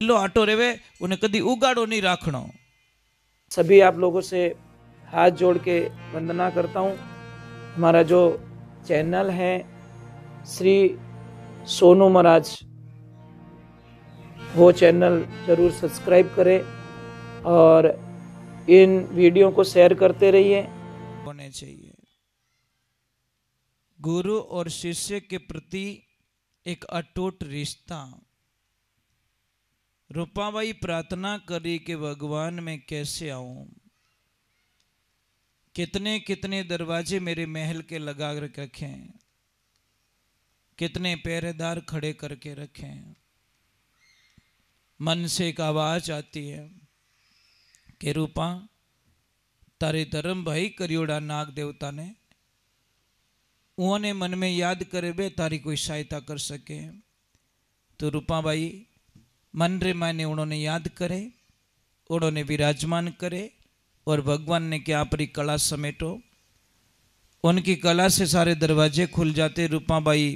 लो auto रेवे उन्हें कदी उगाड़ो नहीं राखनो। सभी आप लोगों से हाथ जोड़ के वंदना करता हूँ। हमारा जो चैनल है श्री सोनू महाराज, वो चैनल जरूर सब्सक्राइब करें और इन वीडियो को शेयर करते रहिए। होने चाहिए गुरु और शिष्य के प्रति एक अटूट रिश्ता। रूपाबाई प्रार्थना करी कि भगवान मैं कैसे आऊं, कितने कितने दरवाजे मेरे महल के लगा रखे हैं, कितने पहरेदार खड़े करके रखे हैं। मन से एक आवाज आती है कि रूपा तारे धर्म भाई करियोड़ा नाग देवता ने उन्होंने मन में याद करे बे तारी कोई सहायता कर सके। तो रूपाबाई मन रे माने उन्होंने याद करे, उन्होंने विराजमान करे और भगवान ने क्या अपनी कला समेटो। उनकी कला से सारे दरवाजे खुल जाते। रूपाबाई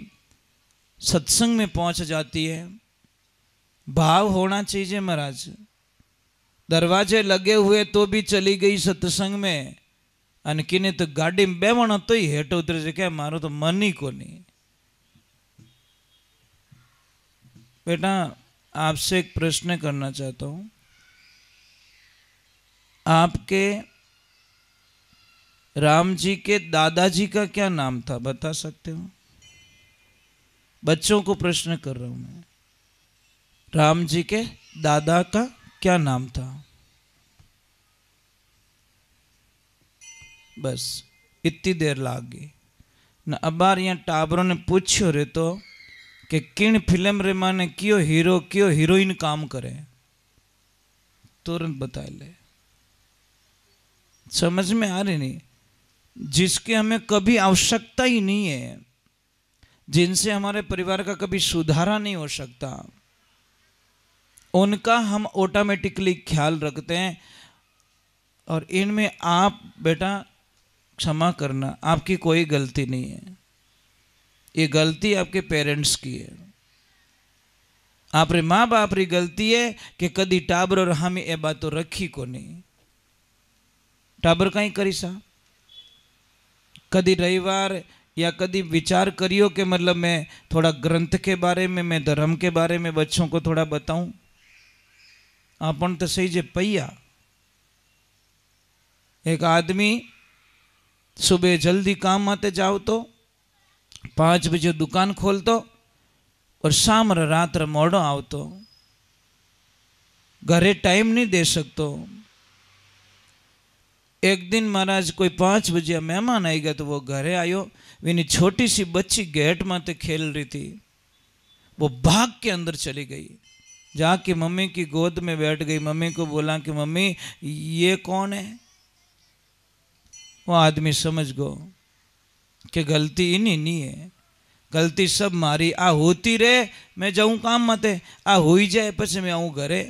सत्संग में पहुंच जाती है। भाव होना चाहिए महाराज। दरवाजे लगे हुए तो भी चली गई सत्संग में, अनकिने तो गाड़ी में बेवण तो ही हेठ उतरे से क्या मारो तो मन ही को नहीं। बेटा आपसे एक प्रश्न करना चाहता हूं, आपके राम जी के दादाजी का क्या नाम था, बता सकते हो? बच्चों को प्रश्न कर रहा हूं मैं, राम जी के दादा का क्या नाम था? बस इतनी देर लाग गई न। अब बार यहाँ टाबरों ने पूछो रे तो कि किन फिल्म रे माने क्यों हीरो क्यों हीरोइन काम करे, तुरंत बता ले। समझ में आ रही नहीं? जिसके हमें कभी आवश्यकता ही नहीं है, जिनसे हमारे परिवार का कभी सुधारा नहीं हो सकता, उनका हम ऑटोमेटिकली ख्याल रखते हैं। और इनमें आप बेटा क्षमा करना, आपकी कोई गलती नहीं है। ये गलती आपके पेरेंट्स की है। आप रे माँ बाप री गलती है कि कदी टाबर और हम ये बात तो रखी को नहीं। टाबर कहीं करी सा कदी रविवार या कदी विचार करियो कि मतलब मैं थोड़ा ग्रंथ के बारे में, मैं धर्म के बारे में बच्चों को थोड़ा बताऊं। अपन तो सही जे पैया। एक आदमी सुबह जल्दी काम आते जाओ तो 5 बजे दुकान खोलतो और शाम रात मोड़ो आवतो, घरे टाइम नहीं दे सकतो। एक दिन महाराज कोई 5 बजे मेहमान आई गया तो वो घरे आयो। विनी छोटी सी बच्ची गेट माते खेल रही थी, वो भाग के अंदर चली गई, जाके मम्मी की गोद में बैठ गई। मम्मी को बोला कि मम्मी ये कौन है? वो आदमी समझ गो कि गलती इन्हीं नहीं है, गलती सब मारी। आ होती रे मैं जाऊं काम मते, आ हो जाए पछे मैं आऊं घरे।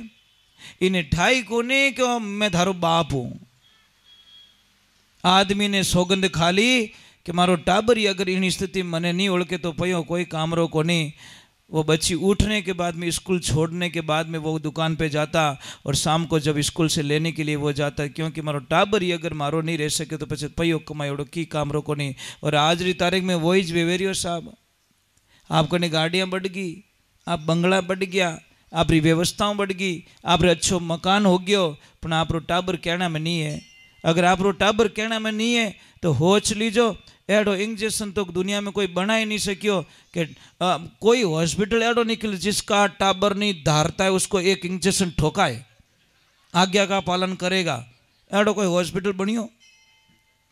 इन्हें ठाई को नहीं कि मैं थारो बाप हूं। आदमी ने सौगंध खा ली कि मारो टाबरी अगर इन स्थिति मने नहीं ओळखे तो पयो कोई कामरो को नहीं। वो बच्ची उठने के बाद में, स्कूल छोड़ने के बाद में वो दुकान पे जाता और शाम को जब स्कूल से लेने के लिए वो जाता, क्योंकि मारो टाबर ही अगर मारो नहीं रह सके तो पछे पयो कमायोड़ो की काम रोको नहीं। और आज री तारीख में वही ज वेवेरियो साहब, आपको ने गाड़ियाँ बढ़ गई, आप बंगला बढ़ गया, आप री व्यवस्थाओं बढ़ गई, आप रे अच्छो मकान हो गयो, पर आप रो टाबर कहना में नहीं है। अगर आप रो टाबर कहना में नहीं है तो होच लीजो, एडो इंजेक्शन तो दुनिया में कोई बना ही नहीं सकियो कि कोई हॉस्पिटल एडो निकले जिसका टाबर नहीं धारता है उसको एक इंजेक्शन ठोकाए, आज्ञा का पालन करेगा। एडो कोई हॉस्पिटल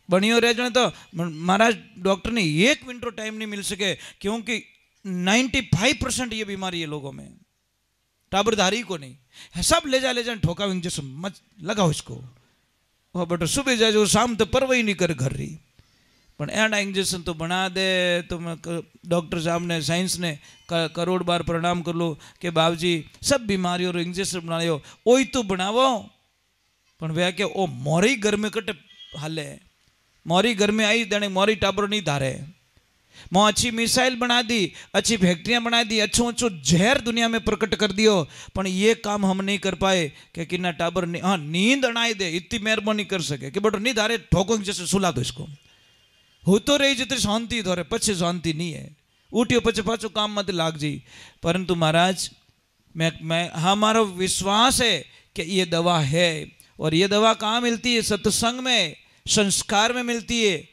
बनियो रह जाए तो महाराज डॉक्टर ने 1 मिनट टाइम नहीं मिल सके, क्योंकि 95% ये बीमारी है लोगों में, टाबरधारी को नहीं। सब ले जा ठोकाओ इंजेक्शन मत लगाओ इसको, वो बेटा सुबह जाए जो शाम तो परवाही नहीं कर घर रही। पर एडा इंजेक्शन तो बना दे तो मैं डॉक्टर साहब ने, साइंस ने करोड़ बार प्रणाम कर लो कि बाबूजी सब बीमारियों रो इंजेक्शन बनायो, ओई तो बनावो। पण वे के ओ मोरी घर में कटे हाले, मोरी घर में आई देने मोरी टाबर नहीं धारे। मैं अच्छी मिसाइल बना दी, अच्छी फैक्ट्रियां बना दी, अच्छो अच्छो जहर दुनिया में प्रकट कर दियो, पर ये काम हम नहीं कर पाए कि किन्ना टाबर हाँ नींद अणाई दे, इतनी मेहरबानी कर सके कि बेटो नींद हारे ठोको जैसे सुला दो इसको, हो तो रही जितनी शांति धोरे, पछे शांति नहीं है, उठियो पछे पाछो काम मत लाग जी। परंतु महाराज मैं हमारा विश्वास है कि ये दवा है, और ये दवा कहाँ मिलती है? सत्संग में, संस्कार में मिलती है।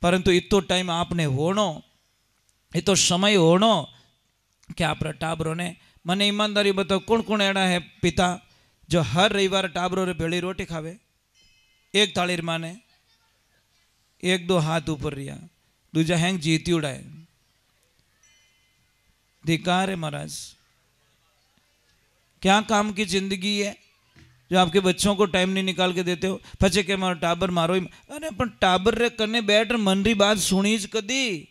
परंतु इतो टाइम आपने होनो, इतो समय होनो कि आप टाबरों ने मने ईमानदारी बताओ कौन कौन एड़ा है पिता जो हर रविवार टाबरों रे भेड़ी रोटी खावे? एक थाली माने, एक दो हाथ ऊपर रिया, दूजा हैंग जीती उड़ाए। धिकार है महाराज, क्या काम की जिंदगी है जो आपके बच्चों को टाइम नहीं निकाल के देते हो? पचे के मारो टाबर मारो ही, अरे पर टाबर रे करने बैठ मन री बात सुनी ज कदी,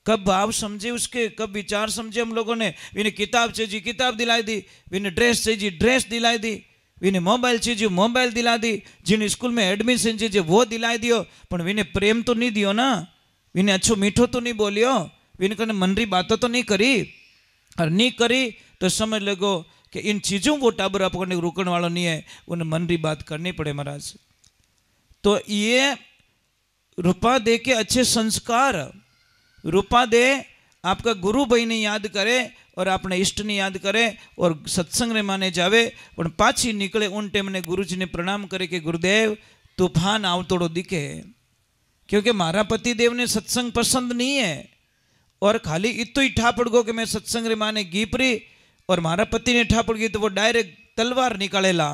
कब भाव समझे उसके, कब विचार समझे हम लोगों ने? विने किताब चाहिए किताब दिलाई दी, विने ड्रेस चाहिए ड्रेस दिलाई दी, विने मोबाइल चाहिए मोबाइल दिला दी, जिन स्कूल में एडमिशन चाहिए वो दिलाई दियो, पर विने प्रेम तो नहीं दियो ना, विने अच्छो मीठो तो नहीं बोलियो, विने कने मन री बातों तो नहीं करी, और नहीं करी तो समझ लगो कि इन चीज़ों को टाबर आपको रोकने वाला नहीं है, उन्हें मन री बात करनी पड़े महाराज। तो ये रुपा दे के अच्छे संस्कार, रुपा दे आपका गुरु भाई ने याद करे और अपने इष्ट ने याद करे और सत्संग रे माने जावे, और पाछी निकले उन टाइम ने गुरु जी ने प्रणाम करे कि गुरुदेव तूफान आवतोड़ो दिखे, क्योंकि मारा पति देव ने सत्संग पसंद नहीं है, और खाली इतो ही ठा पड़ गो कि मैं सत्संग रे माने गीपरी, और मारा पति ने ठा पड़ गई तो वो डायरेक्ट तलवार निकालेला।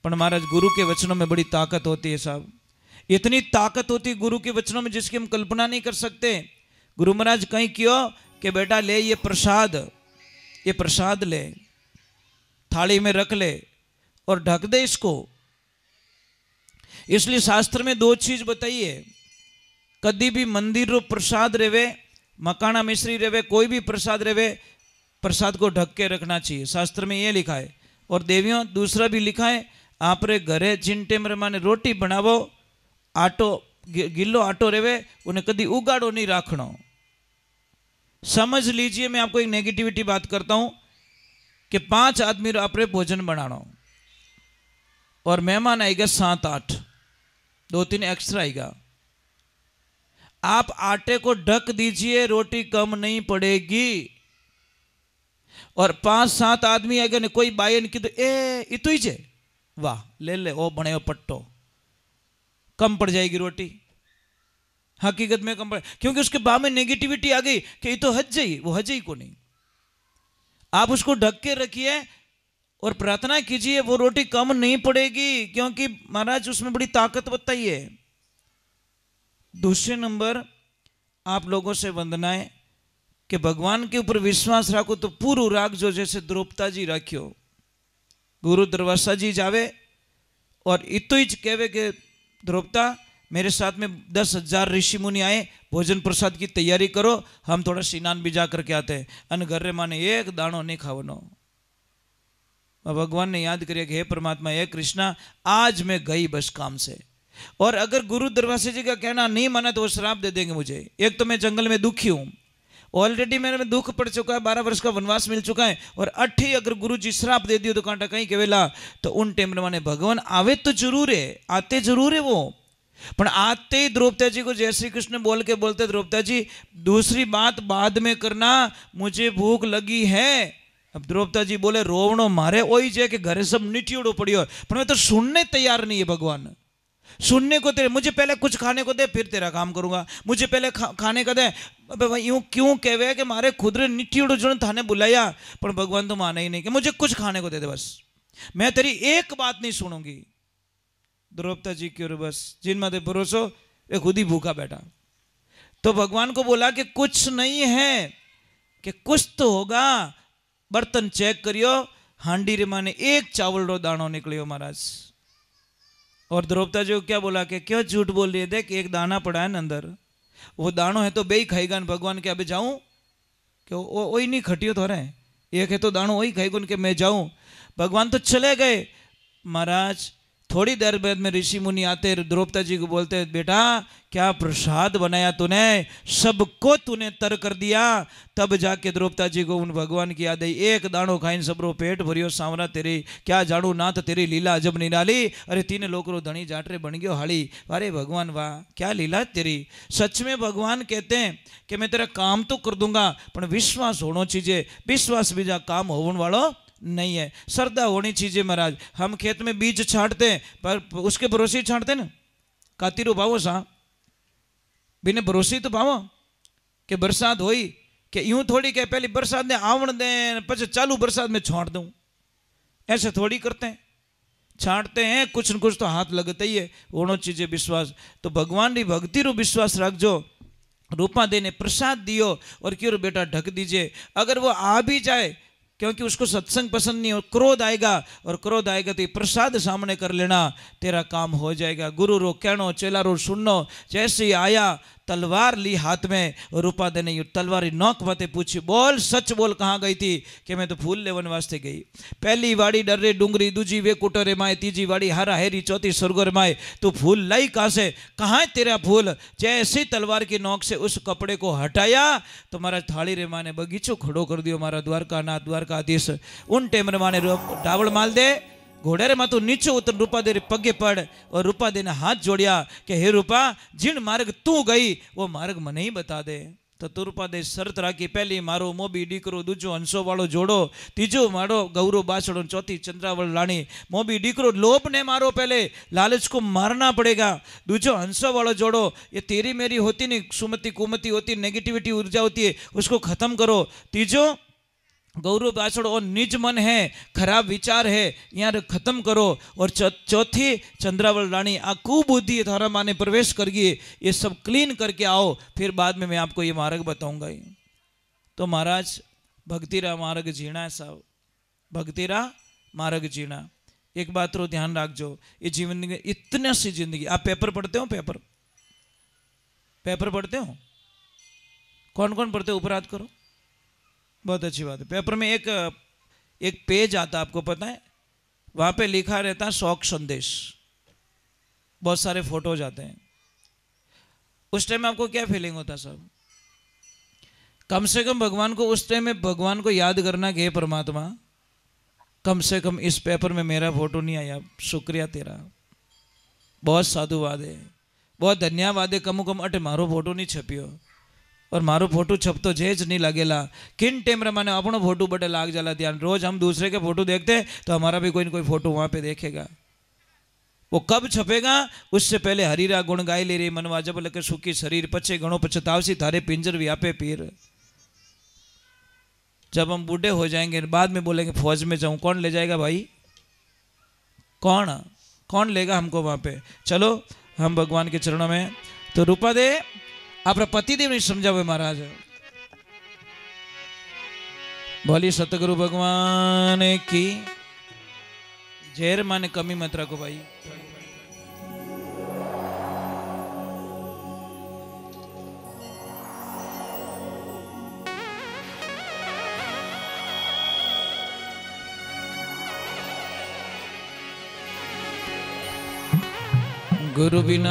पर महाराज गुरु के वचनों में बड़ी ताकत होती है साहब, इतनी ताकत होती है गुरु के वचनों में जिसकी हम कल्पना नहीं कर सकते। गुरु महाराज कहीं क्यों कि बेटा ले ये प्रसाद ले, थाली में रख ले और ढक दे इसको। इसलिए शास्त्र में दो चीज बताइए, कभी भी मंदिर रो प्रसाद रेवे, मकाना मिश्री रेवे, कोई भी प्रसाद रेवे, प्रसाद को ढक के रखना चाहिए, शास्त्र में ये लिखा है। और देवियों दूसरा भी लिखा है, आप रे घरे जिन टेम रे माने रोटी बनावो, आटो गिल्लो आटो रेवे उन्हें कभी उगाड़ो नहीं राखनो। समझ लीजिए मैं आपको एक नेगेटिविटी बात करता हूं कि 5 आदमी रो आपरे भोजन बनाना और मेहमान आएगा 7-8, 2-3 एक्स्ट्रा आएगा, आप आटे को ढक दीजिए, रोटी कम नहीं पड़ेगी। और 5-7 आदमी आएगा ने कोई बायन की तो इतु ही जे वाह ले ले ओ बने पट्टो, कम पड़ जाएगी रोटी। हकीकत में कम पड़, क्योंकि उसके बाद में नेगेटिविटी आ गई कि ये तो हज जाई, वो हज ही को नहीं। आप उसको ढक के रखिए और प्रार्थना कीजिए वो रोटी कम नहीं पड़ेगी, क्योंकि महाराज उसमें बड़ी ताकत बताई है। दूसरे नंबर आप लोगों से वंदना है कि भगवान के ऊपर विश्वास रखो तो पूरा राग जो जैसे द्रौपदा जी रखियो, गुरु दरवासा जी जावे और इतो ही कहवे कि द्रौपदा मेरे साथ में 10,000 ऋषि मुनि आए, भोजन प्रसाद की तैयारी करो, हम थोड़ा स्नान भी जा करके आते हैं, अन घर रे माने एक दाणो नहीं खावनो। भगवान ने याद करिए कि हे परमात्मा, हे कृष्णा, आज मैं गई बस काम से। और अगर गुरु दरवासे जी का कहना नहीं माना तो वो श्राप दे देंगे मुझे। एक तो मैं जंगल में दुखी हूं, ऑलरेडी मेरे में दुख पड़ चुका है, 12 वर्ष का वनवास मिल चुका है, और 8 अगर गुरु जी श्राप दे दियो तो कांटा कहीं केवेला, तो उन टाइम माने भगवान आवे तो जरूर है, आते जरूर है वो, पर आते ही द्रौपदा जी को जय श्री कृष्ण बोल के बोलते, द्रौपदा जी दूसरी बात बाद में करना, मुझे भूख लगी है। अब द्रौपदा जी बोले रोवणो मारे ओई जे कि घरे सब निटियोड़ो पड़ियो, पर मैं तो सुनने तैयार नहीं है भगवान, सुनने को तेरे, मुझे पहले कुछ खाने को दे फिर तेरा काम करूंगा, मुझे पहले खाने का दे। अबे भाई यूं क्यों कहवे कि मारे खुद रे निटियोड़ो जो थाने बुलाया, पर भगवान तो माना ही नहीं कि मुझे कुछ खाने को दे दे, बस मैं तेरी एक बात नहीं सुनूंगी। द्रौपदा जी की ओर बस जिन माते भरोसो वे खुद ही भूखा बैठा। तो भगवान को बोला कि कुछ नहीं है, कि कुछ तो होगा, बर्तन चेक करियो, हांडी रे माने एक चावल रो दाणो निकलियो महाराज। और द्रौपदा जी को क्या बोला कि क्यों झूठ बोल रही है, देख एक दाना पड़ा है ना अंदर, वो दानो है तो बे ही खाएगा। भगवान के अबे जाऊं कि वही नहीं खटियो तो रहे, एक है तो दानो वही खाएगा कि मैं जाऊं। भगवान तो चले गए महाराज, थोड़ी देर बाद में ऋषि मुनि आते, द्रौपदी जी को बोलते, बेटा क्या प्रसाद बनाया तूने, सबको तूने तर कर दिया। तब जाके द्रौपदी जी को उन भगवान की याद आई, एक दाणो खाइन सबरो पेट भरियो, सांवरा तेरी क्या जाणू नाथ तेरी लीला अजब निराली। अरे तीन लोकरो धनी जाटरे बन गयो हाली। अरे भगवान वाह क्या लीला तेरी। सच में भगवान कहते हैं कि मैं तेरा काम तो कर दूंगा, पर विश्वास होना चाहिए। विश्वास बीजा काम होने वालो नहीं है, श्रद्धा होनी चाहिए महाराज। हम खेत में बीज छांटते हैं पर उसके भरोसे ही छांटते ना, कातीरो भावो सा बिने भरोसे तो भावो कि बरसात होई, कि यूं थोड़ी के पहले बरसात ने आवण दे पछ चालू बरसात में छांट दूं, ऐसे थोड़ी करते हैं। छांटते हैं कुछ न कुछ तो हाथ लगता ही है, होना चाहिए विश्वास। तो भगवान की भक्ति रो विश्वास रखजो। रूपा दे ने प्रसाद दियो और क्यों बेटा ढक दीजिए। अगर वो आ भी जाए, क्योंकि उसको सत्संग पसंद नहीं हो, क्रोध आएगा, और क्रोध आएगा तो ये प्रसाद सामने कर लेना, तेरा काम हो जाएगा। गुरु रो कहनो चेला रो सुननो। जैसे ही आया तलवार ली हाथ में, और रूपा दे ने तलवार नोक बातें पूछी, बोल सच बोल कहाँ गई थी। कि मैं तो फूल लेवन वास्ते गई। पहली वाड़ी डर्रे डूंगरी, दूजी वे कुटरे माए, तीजी वाड़ी हरा हेरी, चौथी सुरगुर माए। तू फूल लाई कहाँ से, कहाँ है तेरा फूल। जैसे तलवार की नोक से उस कपड़े को हटाया तो महाराज थाली रे माँ ने बगीचो खड़ो कर दियो। मारा द्वारका नाथ द्वारकाधीश उन टेम रे माँ ने डावड़ माल दे, घोड़े रे माथु नीचे उतर रूपा दे पगे पड़, और रूपा दे ने हाथ जोड़िया कि हे रूपा जिन मार्ग तू गई वो मार्ग मने ही बता दे। तो रूपा दे शरत राखी, पहली मारो मोबी डीकरो, दूजो हंसो वालो जोड़ो, तीजो मारो गौरव बासड़ो, चौथी चंद्रावल रानी। मोबी डीकरो लोभ ने मारो, पहले लालच को मारना पड़ेगा। दूजो हंसो वालो जोड़ो, ये तेरी मेरी होती नहीं, सुमति कुमति होती, नेगेटिविटी ऊर्जा होती है, उसको खत्म करो। तीजो गौरव बासड़ो और निज मन है, खराब विचार है, यहाँ खत्म करो। और चौथी चंद्रावल रानी, आ कुबुद्धि थारा माने प्रवेश कर गई, ये सब क्लीन करके आओ, फिर बाद में मैं आपको ये मार्ग बताऊंगा। तो महाराज भक्तिरा मार्ग जीना है साहब, भक्तिरा मार्ग जीना। एक बात रो ध्यान रखजो, ये जीवन में इतनी सी जिंदगी। आप पेपर पढ़ते हो, पेपर पढ़ते हो, कौन कौन पढ़ते हो, ऊपर हाथ करो। बहुत अच्छी बात है। पेपर में एक पेज आता, आपको पता है, वहां पे लिखा रहता है शौक संदेश, बहुत सारे फोटोज आते हैं। उस टाइम आपको क्या फीलिंग होता साहब? कम से कम भगवान को उस टाइम में भगवान को याद करना कि हे परमात्मा कम से कम इस पेपर में मेरा फोटो नहीं आया, शुक्रिया तेरा, बहुत साधुवाद है, बहुत धन्यवाद है। कम अटे मारो फोटो नहीं छपियो, और मारो फोटो छपतो जेज नहीं लगेला। किन टेम रे माने अपनो फोटो बटे लाग जाला ध्यान। रोज हम दूसरे के फोटो देखते हैं तो हमारा भी कोई न कोई फोटो वहां पे देखेगा। वो कब छपेगा, उससे पहले हरीरा गुण गाय ले रे मनवा, जब लके सुखी शरीर पछे घणो पछतावसी, थारे पिंजर व्यापे पीर। जब हम बूढ़े हो जाएंगे बाद में बोलेंगे फौज में जाऊं, कौन ले जाएगा भाई, कौन लेगा हमको वहां पे। चलो हम भगवान के चरणों में। तो रूपा दे अपना पतिदेव ने समझावे महाराज। बोली सतगुरु भगवान की जहर माने कमी मत रखो भाई। गुरु बिना